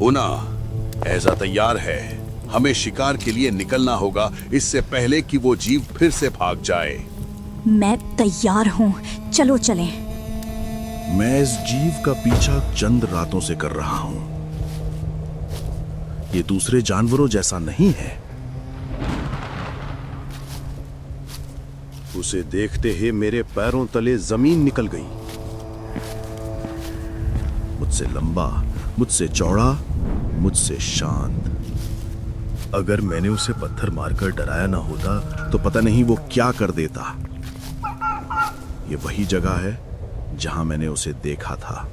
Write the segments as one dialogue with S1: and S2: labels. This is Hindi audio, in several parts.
S1: उना, ऐसा तैयार है। हमें शिकार के लिए निकलना होगा इससे पहले कि वो जीव फिर से भाग जाए।
S2: मैं तैयार हूँ, चलो चलें।
S3: मैं इस जीव का पीछा चंद रातों से कर रहा हूं। ये दूसरे जानवरों जैसा नहीं है। उसे देखते ही मेरे पैरों तले जमीन निकल गई। मुझसे लंबा, मुझसे चौड़ा, मुझसे शांत। अगर मैंने उसे पत्थर मारकर डराया ना होता तो पता नहीं वो क्या कर देता। ये वही जगह है जहां मैंने उसे देखा था।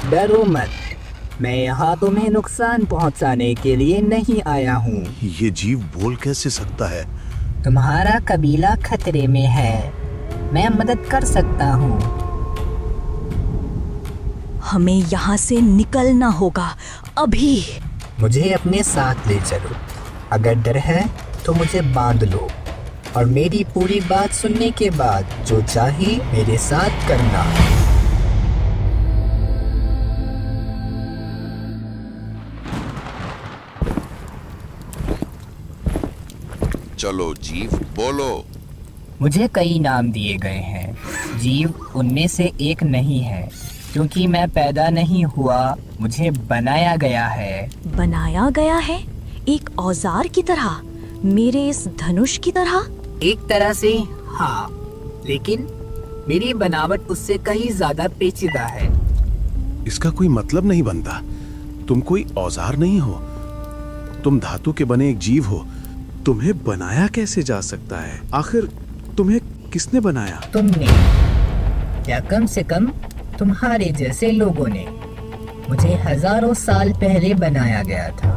S4: डरो मत, मैं यहाँ तुम्हें नुकसान पहुँचाने के लिए नहीं आया हूँ।
S3: ये जीव बोल कैसे सकता है?
S4: तुम्हारा कबीला खतरे में है, मैं मदद कर सकता हूँ।
S2: हमें यहाँ से निकलना होगा अभी।
S4: मुझे अपने साथ ले चलो। अगर डर है तो मुझे बांध लो और मेरी पूरी बात सुनने के बाद जो चाहे मेरे साथ करना।
S1: चलो जीव, बोलो।
S4: मुझे कई नाम दिए गए हैं, जीव उनमें से एक नहीं है, क्योंकि मैं पैदा नहीं हुआ, मुझे बनाया गया है।
S2: बनाया गया है? एक औजार की तरह, मेरे इस धनुष की तरह?
S4: एक तरह से हाँ, लेकिन मेरी बनावट उससे कहीं ज्यादा पेचीदा है।
S3: इसका कोई मतलब नहीं बनता। तुम कोई औजार नहीं हो, तुम धातु के बने एक जीव हो। तुम्हें बनाया कैसे जा सकता है? आखिर तुम्हें किसने बनाया?
S4: तुमने, या कम से कम तुम्हारे जैसे लोगों ने। मुझे हजारों साल पहले बनाया गया था,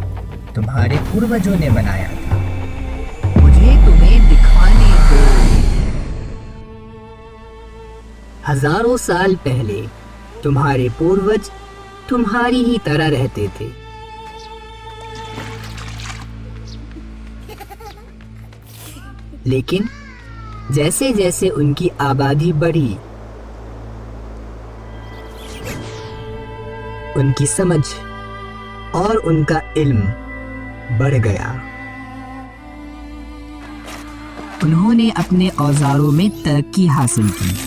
S4: तुम्हारे पूर्वजों ने बनाया था। मुझे तुम्हें दिखाने दो। हजारों साल पहले तुम्हारे पूर्वज तुम्हारी ही तरह रहते थे। लेकिन जैसे जैसे उनकी आबादी बढ़ी, उनकी समझ और उनका इल्म बढ़ गया। उन्होंने अपने औजारों में तरक्की हासिल की।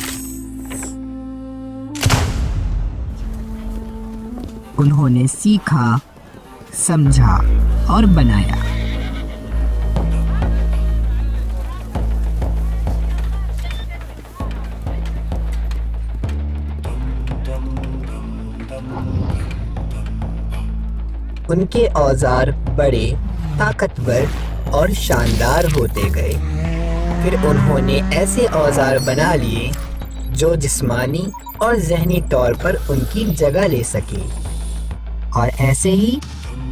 S4: उन्होंने सीखा, समझा और बनाया। उनके औजार बड़े, ताकतवर और शानदार होते गए। फिर उन्होंने ऐसे औजार बना लिए जो जिस्मानी और ज़हनी तौर पर उनकी जगह ले सके। और ऐसे ही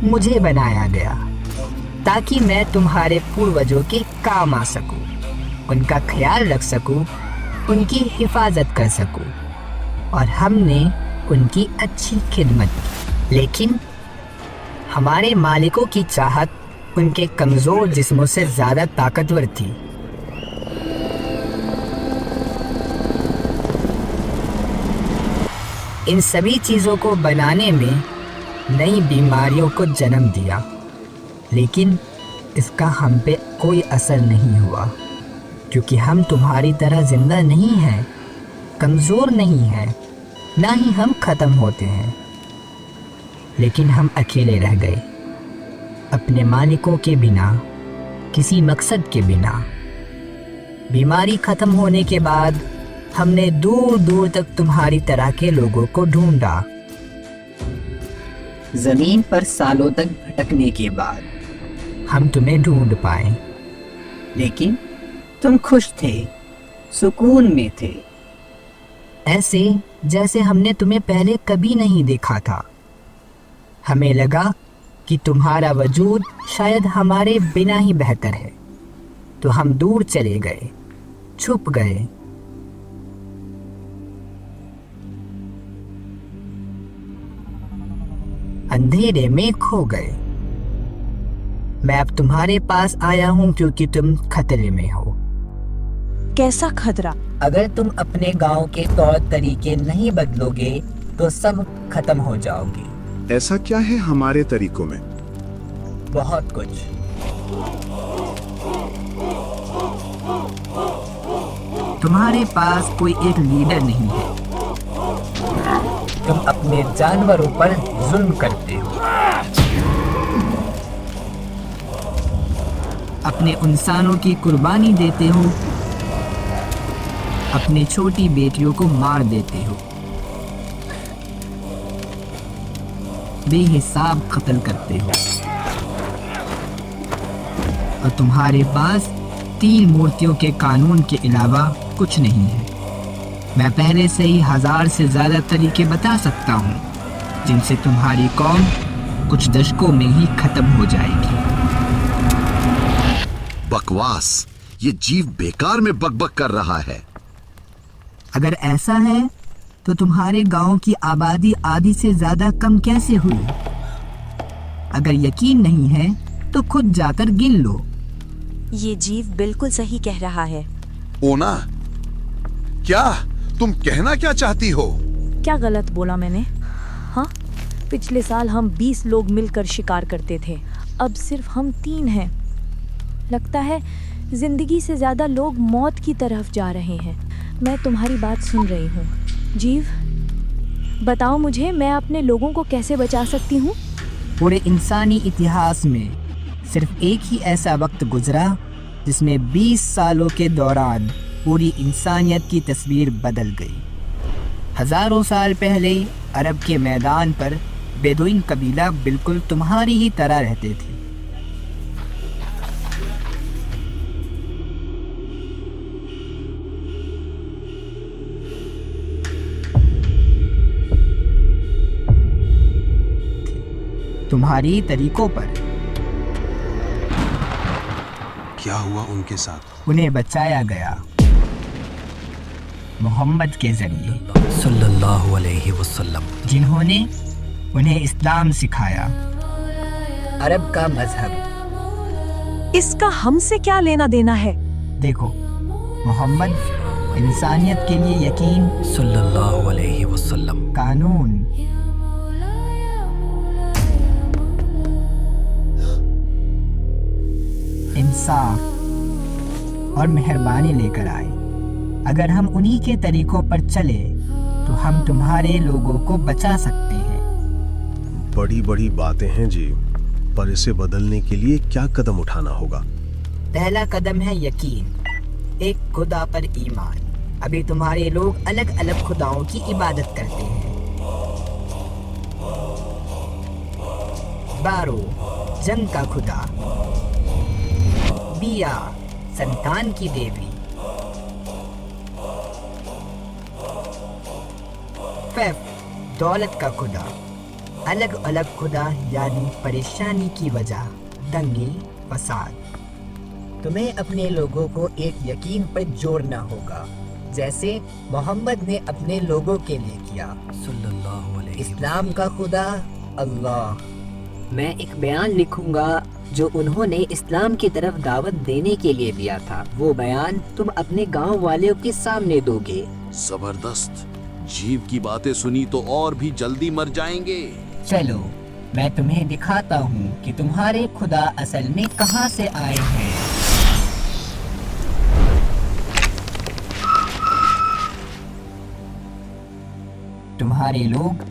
S4: मुझे बनाया गया ताकि मैं तुम्हारे पूर्वजों के काम आ सकूं, उनका ख्याल रख सकूं, उनकी हिफाजत कर सकूं। और हमने उनकी अच्छी खिदमत की। लेकिन हमारे मालिकों की चाहत उनके कमजोर जिस्मों से ज्यादा ताकतवर थी। इन सभी चीजों को बनाने में नई बीमारियों को जन्म दिया, लेकिन इसका हम पे कोई असर नहीं हुआ, क्योंकि हम तुम्हारी तरह जिंदा नहीं हैं, कमजोर नहीं हैं, ना ही हम खत्म होते हैं। लेकिन हम अकेले रह गए, अपने मालिकों के बिना, किसी मकसद के बिना। बीमारी खत्म होने के बाद हमने दूर दूर तक तुम्हारी तरह के लोगों को ढूंढा। जमीन पर सालों तक भटकने के बाद हम तुम्हें ढूंढ पाए, लेकिन तुम खुश थे, सुकून में थे। ऐसे जैसे हमने तुम्हें पहले कभी नहीं देखा था। हमें लगा कि तुम्हारा वजूद शायद हमारे बिना ही बेहतर है, तो हम दूर चले गए, छुप गए। अंधेरे में खो गए। मैं अब तुम्हारे पास आया हूँ क्योंकि तुम खतरे में हो।
S2: कैसा खतरा?
S4: अगर तुम अपने गांव के तौर तरीके नहीं बदलोगे तो सब खत्म हो जाओगे।
S3: ऐसा क्या है हमारे तरीकों में?
S4: बहुत कुछ। तुम्हारे पास कोई एक लीडर नहीं है। तुम अपने जानवरों पर जुल्म करते हो, अपने इंसानों की कुर्बानी देते हो, अपनी छोटी बेटियों को मार देते हो, बेहिसाब कत्ल करते हो। और तुम्हारे पास 3 मूर्तियों के कानून के अलावा कुछ नहीं है। मैं पहले से ही 1000 से ज्यादा तरीके बता सकता हूँ जिनसे तुम्हारी कौम कुछ दशकों में ही खत्म हो जाएगी।
S3: बकवास, ये जीव बेकार में बकबक कर रहा है।
S4: अगर ऐसा है तो तुम्हारे गांव की आबादी आधी से ज्यादा कम कैसे हुई? अगर यकीन नहीं है तो खुद जाकर गिन लो।
S2: ये जीव बिल्कुल सही कह रहा है।
S1: ओना, क्या तुम कहना क्या चाहती हो?
S2: क्या गलत बोला मैंने? हाँ, पिछले साल हम 20 लोग मिलकर शिकार करते थे, अब सिर्फ हम 3 हैं। लगता है जिंदगी से ज्यादा लोग मौत की तरफ जा रहे हैं। मैं तुम्हारी बात सुन रही हूँ। जीव, बताओ मुझे, मैं अपने लोगों को कैसे बचा सकती हूँ?
S4: पूरे इंसानी इतिहास में सिर्फ एक ही ऐसा वक्त गुजरा जिसमें 20 सालों के दौरान पूरी इंसानियत की तस्वीर बदल गई। हजारों साल पहले अरब के मैदान पर बेदुइन कबीला बिल्कुल तुम्हारी ही तरह रहते थे। तुम्हारी तरीकों पर।
S5: क्या हुआ उनके साथ?
S4: उन्हें बचाया गया मोहम्मद के जरिए
S5: सल्लल्लाहु अलैहि वसल्लम,
S4: जिन्होंने उन्हें इस्लाम सिखाया, अरब का मजहब।
S2: इसका हमसे क्या लेना देना है?
S4: देखो, मोहम्मद इंसानियत के लिए यकीन,
S5: सल्लल्लाहु अलैहि वसल्लम,
S4: कानून, इंसाफ और मेहरबानी लेकर आए। अगर हम उन्हीं के तरीकों पर चले तो हम तुम्हारे लोगों को बचा सकते हैं।
S3: बड़ी बड़ी बातें हैं जी, पर इसे बदलने के लिए क्या कदम उठाना होगा?
S4: पहला कदम है यकीन, एक खुदा पर ईमान। अभी तुम्हारे लोग अलग अलग खुदाओं की इबादत करते हैं। बारो जंग का खुदा, बिया संतान की देवी, फैफ दौलत का खुदा। अलग अलग खुदा यानी परेशानी की वजह, दंगे, फसाद। तुम्हें अपने लोगों को एक यकीन पर जोड़ना होगा, जैसे मोहम्मद ने अपने लोगों के लिए किया।
S5: सल्लल्लाहु अलैहि
S4: इस्लाम का खुदा अल्लाह। मैं एक बयान लिखूंगा जो उन्होंने इस्लाम की तरफ दावत देने के लिए दिया था। वो बयान तुम अपने गांव वालों के सामने दोगे।
S1: जबरदस्त। जीव की बातें सुनी तो और भी जल्दी मर जाएंगे।
S4: चलो, मैं तुम्हें दिखाता हूँ कि तुम्हारे खुदा असल में कहाँ से आए हैं। तुम्हारे लोग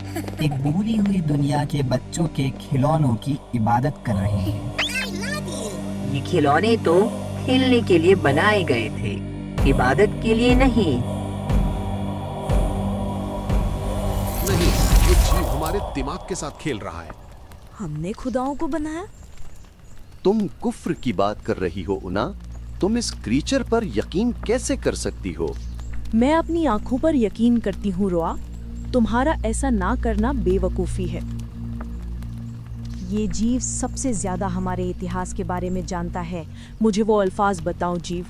S4: एक भूली हुई दुनिया के बच्चों के खिलौनों की इबादत कर रहे हैं। ये खिलौने तो खेलने के लिए बनाए गए थे, इबादत के लिए नहीं।
S5: नहीं, ये जीव हमारे दिमाग के साथ खेल रहा है।
S2: हमने खुदाओं को बनाया?
S6: तुम कुफ्र की बात कर रही हो उना? तुम इस क्रीचर पर यकीन कैसे कर सकती हो?
S2: मैं अपनी आंखों पर यकीन करती हूँ रोआ। तुम्हारा ऐसा ना करना बेवकूफ़ी है। ये जीव सबसे ज़्यादा हमारे इतिहास के बारे में जानता है। मुझे वो अल्फाज बताओ जीव।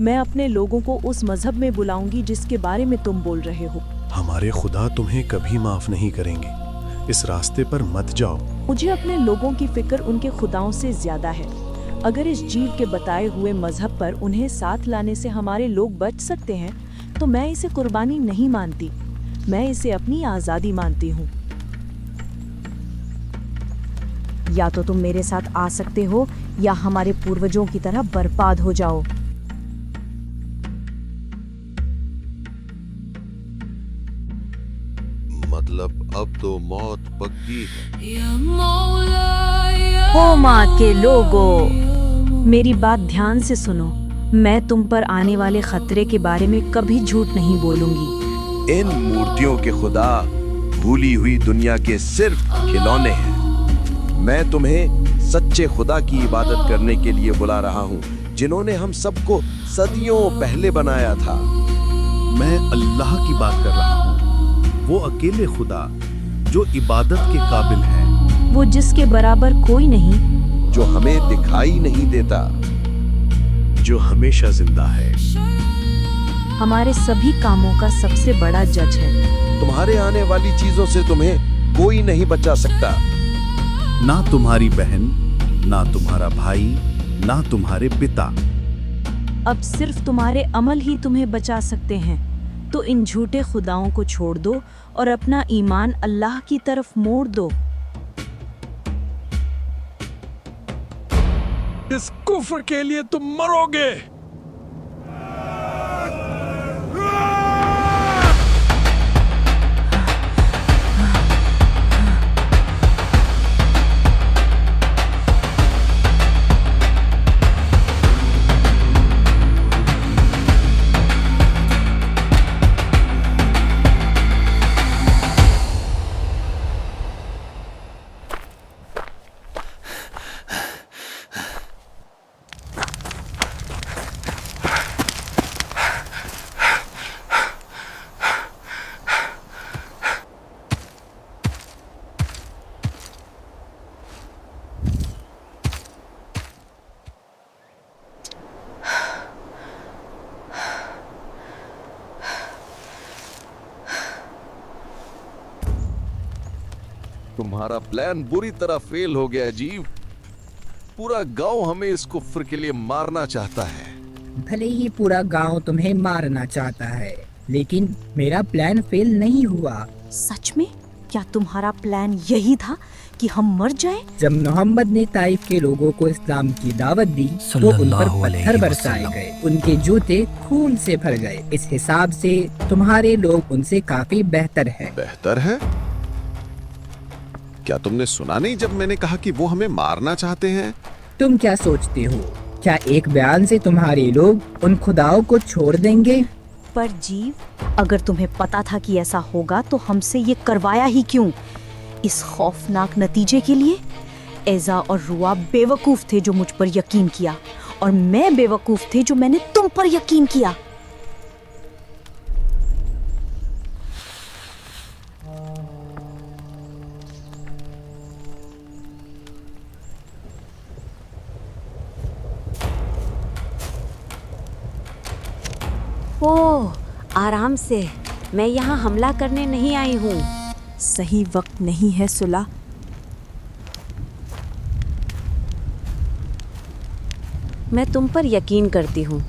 S2: मैं अपने लोगों को उस मजहब में बुलाऊंगी जिसके बारे में तुम बोल रहे हो।
S3: हमारे खुदा तुम्हें कभी माफ नहीं करेंगे। इस रास्ते पर मत जाओ।
S2: मुझे अपने लोगों की फिक्र उनके खुदाओं से ज्यादा है। अगर इस जीव के बताए हुए मजहब पर उन्हें साथ लाने से हमारे लोग बच सकते हैं तो मैं इसे कुर्बानी नहीं मानती, मैं इसे अपनी आज़ादी मानती हूँ। या तो तुम मेरे साथ आ सकते हो या हमारे पूर्वजों की तरह बर्बाद हो जाओ।
S1: मतलब अब तो मौत पक्की है।
S2: हो माँ के लोगों, मेरी बात ध्यान से सुनो। मैं तुम पर आने वाले खतरे के बारे में कभी झूठ नहीं बोलूंगी।
S1: इन मूर्तियों के खुदा भूली हुई दुनिया के सिर्फ खिलौने हैं। मैं तुम्हें सच्चे खुदा की इबादत करने के लिए बुला रहा हूँ, जिन्होंने हम सबको सदियों पहले बनाया था।
S3: मैं अल्लाह की बात कर रहा हूँ, वो अकेले खुदा जो इबादत के काबिल है,
S2: वो जिसके बराबर कोई नहीं,
S1: जो हमें दिखाई नहीं देता,
S3: जो हमेशा जिंदा है,
S2: हमारे सभी कामों का सबसे बड़ा जज है।
S1: तुम्हारे आने वाली चीजों से तुम्हें कोई नहीं बचा सकता।
S3: ना तुम्हारी बहन, ना तुम्हारा भाई, ना तुम्हारे पिता।
S2: अब सिर्फ तुम्हारे अमल ही तुम्हें बचा सकते हैं। तो इन झूठे खुदाओं को छोड़ दो और अपना ईमान अल्लाह की तरफ मोड़ दो।
S7: इस कुफ्र के लिए तुम मरोगे।
S1: तुम्हारा प्लान बुरी तरह फेल हो गया जीव। पूरा गांव हमें इस कुफ्र के लिए मारना चाहता है।
S4: भले ही पूरा गांव तुम्हें मारना चाहता है, लेकिन मेरा प्लान फेल नहीं हुआ।
S2: सच में? क्या तुम्हारा प्लान यही था कि हम मर जाएं?
S4: जब मोहम्मद ने ताइफ के लोगों को इस्लाम की दावत दी तो उन पर पत्थर बरसाए गए, उनके जूते खून से भर गए। इस हिसाब से तुम्हारे लोग उनसे काफी बेहतर हैं।
S5: बेहतर है? क्या तुमने सुना नहीं जब मैंने कहा कि वो हमें मारना चाहते हैं?
S4: तुम क्या सोचते हो, क्या एक बयान से तुम्हारे लोग उन खुदाओं को छोड़ देंगे?
S2: पर जीव, अगर तुम्हें पता था कि ऐसा होगा तो हमसे ये करवाया ही क्यों? इस खौफनाक नतीजे के लिए? एजा और रुआ बेवकूफ थे जो मुझ पर यकीन किया, और मैं बेवकूफ थे जो मैंने तुम पर यकीन किया।
S8: ओह, आराम से। मैं यहाँ हमला करने नहीं आई हूँ।
S2: सही वक्त नहीं है सुला।
S8: मैं तुम पर यकीन करती हूँ।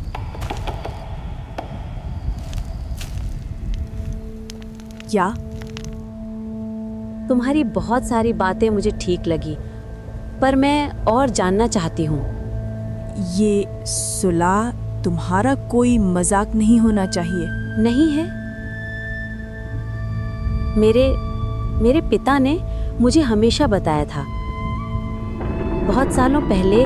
S2: क्या?
S8: तुम्हारी बहुत सारी बातें मुझे ठीक लगी, पर मैं और जानना चाहती हूँ।
S2: ये सुला, तुम्हारा कोई मजाक नहीं होना चाहिए।
S8: नहीं है। मेरे पिता ने मुझे हमेशा बताया था, बहुत सालों पहले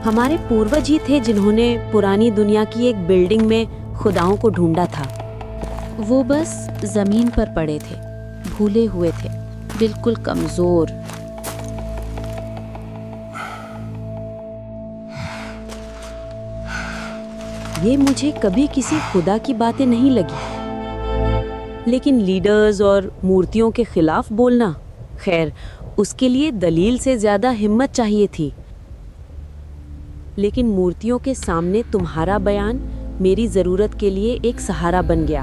S8: हमारे पूर्वज ही थे जिन्होंने पुरानी दुनिया की एक बिल्डिंग में खुदाओं को ढूंढा था। वो बस जमीन पर पड़े थे, भूले हुए थे, बिल्कुल कमजोर। ये मुझे कभी किसी खुदा की बातें नहीं लगी। लेकिन लीडर्स और मूर्तियों के खिलाफ बोलना, खैर उसके लिए दलील से ज्यादा हिम्मत चाहिए थी। लेकिन मूर्तियों के सामने तुम्हारा बयान मेरी जरूरत के लिए एक सहारा बन गया।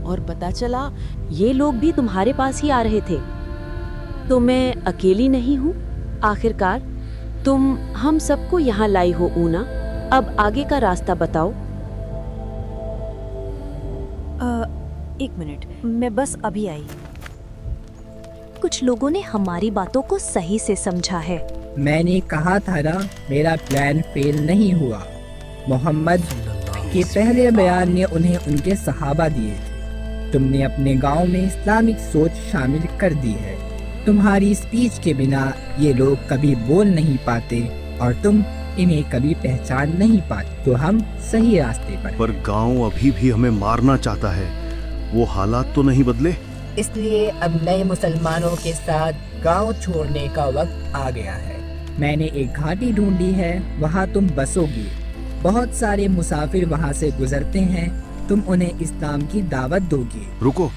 S8: और पता चला ये लोग भी तुम्हारे पास ही आ रहे थे। तो मैं अकेली नहीं हूँ। आखिरकार तुम हम सबको यहाँ लाई हो ऊना। अब आगे का रास्ता बताओ।
S2: एक मिनट, मैं बस अभी आई। कुछ लोगों ने हमारी बातों को सही से समझा है।
S4: मैंने कहा था ना, मेरा प्लान फेल नहीं हुआ। मोहम्मद के पहले बयान ने उन्हें उनके सहाबा दिए। तुमने अपने गांव में इस्लामिक सोच शामिल कर दी है। तुम्हारी स्पीच के बिना ये लोग कभी बोल नहीं पाते और तुम इन्हें कभी पहचान नहीं पाते। तो हम सही रास्ते पर
S3: गांव अभी भी हमें मारना चाहता है। वो हालात तो नहीं बदले।
S4: इसलिए अब नए मुसलमानों के साथ गांव छोड़ने का वक्त आ गया है। मैंने एक घाटी ढूंढी है, वहाँ तुम बसोगी। बहुत सारे मुसाफिर वहाँ से गुजरते हैं। तुम उन्हें इस्लाम की दावत दोगी।
S3: रुको,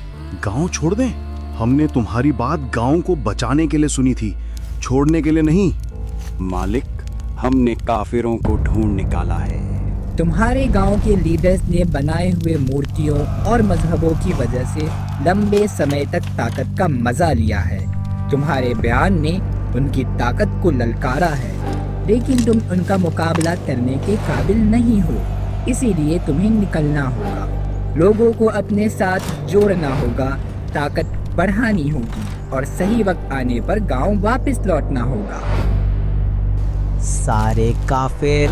S3: गांव छोड़ दें? हमने तुम्हारी बात गांव को बचाने के लिए सुनी थी, छोड़ने के लिए नहीं।
S9: मालिक, हमने काफिरों को ढूंढ निकाला है।
S4: तुम्हारे गांव के लीडर्स ने बनाए हुए मूर्तियों और मजहबों की वजह से लंबे समय तक ताकत का मजा लिया है। तुम्हारे बयान ने उनकी ताकत को ललकारा है, लेकिन तुम उनका मुकाबला करने के काबिल नहीं हो। इसीलिए तुम्हें निकलना होगा। लोगों को अपने साथ जोड़ना होगा, ताकत बढ़ानी होगी और सही वक्त आने पर गांव वापस लौटना होगा।
S10: सारे काफिर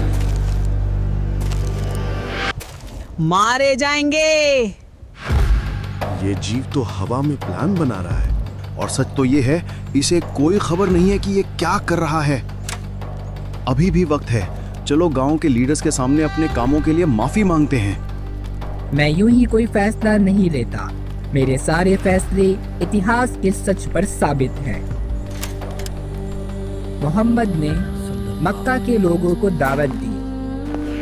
S10: मारे जाएंगे।
S3: ये जीव तो हवा में प्लान बना रहा है और सच तो ये है, इसे कोई खबर नहीं है कि ये क्या कर रहा है। अभी भी वक्त है, चलो गांव के लीडर्स के सामने अपने कामों के लिए माफी मांगते हैं।
S4: मैं यूं ही कोई फैसला नहीं लेता। मेरे सारे फैसले इतिहास के सच पर साबित हैं। मोहम्मद ने मक्का के लोगों को दावत दी।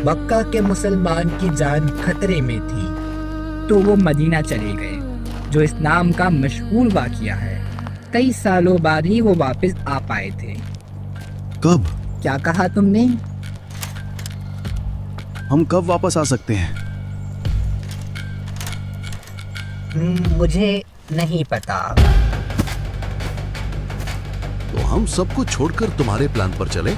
S4: मक्का के मुसलमान की जान खतरे में थी, तो वो मदीना चले गए, जो इस्लाम का मशहूर वाक़िया है। कई सालों बाद ही वो वापस आ पाए थे।
S3: कब?
S4: क्या कहा तुमने?
S3: हम कब वापस आ सकते हैं?
S4: मुझे नहीं पता।
S5: तो हम सबको छोड़कर तुम्हारे प्लान पर चले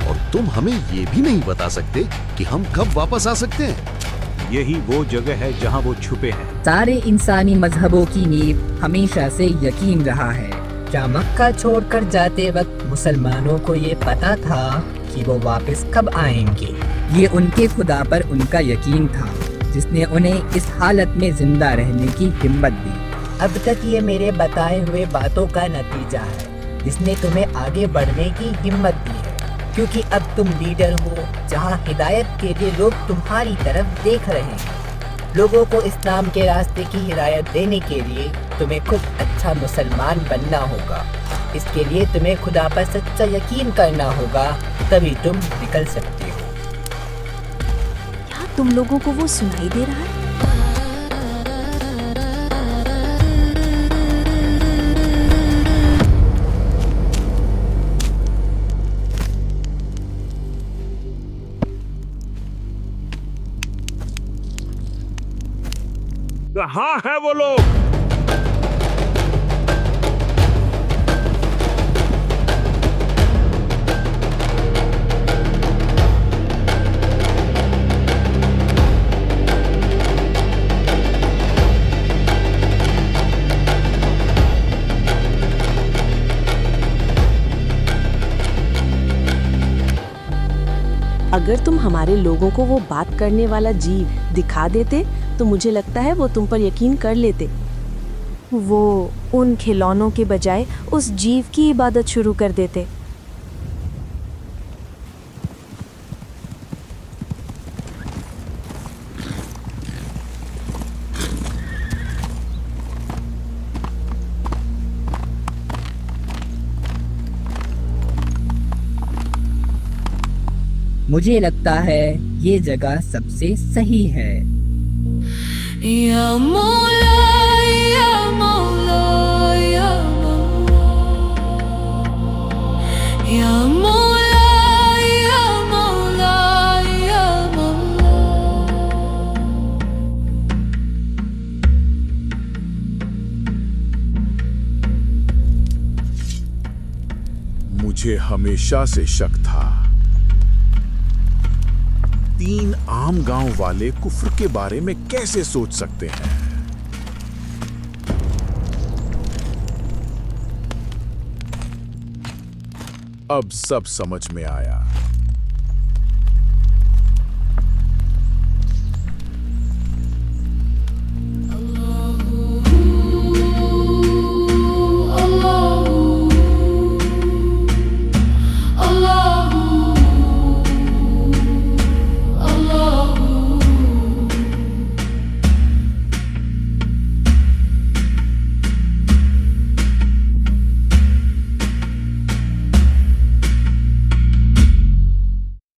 S5: और तुम हमें ये भी नहीं बता सकते कि हम कब वापस आ सकते हैं।
S9: यही वो जगह है जहां वो छुपे हैं।
S4: सारे इंसानी मजहबों की नींव हमेशा से यकीन रहा है। क्या मक्का छोड़कर जाते वक्त मुसलमानों को ये पता था कि वो वापस कब आएंगे? ये उनके खुदा पर उनका यकीन था, जिसने उन्हें इस हालत में जिंदा रहने की हिम्मत दी। अब तक ये मेरे बताए हुए बातों का नतीजा है, जिसने तुम्हें आगे बढ़ने की हिम्मत दी है। क्योंकि अब तुम लीडर हो, जहाँ हिदायत के लिए लोग तुम्हारी तरफ देख रहे हैं। लोगों को इस्लाम के रास्ते की हिदायत देने के लिए तुम्हें खुद अच्छा मुसलमान बनना होगा। इसके लिए तुम्हें खुदा पर सच्चा यकीन करना होगा, तभी तुम निकल सकते हो।
S2: क्या तुम लोगों को वो सुनाई दे रहा है?
S7: कहाँ है वो लोग?
S8: अगर तुम हमारे लोगों को वो बात करने वाला जीव दिखा देते तो मुझे लगता है वो तुम पर यकीन कर लेते।
S2: वो उन खिलौनों के बजाय उस जीव की इबादत शुरू कर देते।
S4: मुझे लगता है ये जगह सबसे सही है।
S11: या मौला, या मौला, या मौला, या मौला, या मौला, या मौला।
S12: मुझे हमेशा से शक था, 3 आम गांव वाले कुफ्र के बारे में कैसे सोच सकते हैं। अब सब समझ में आया।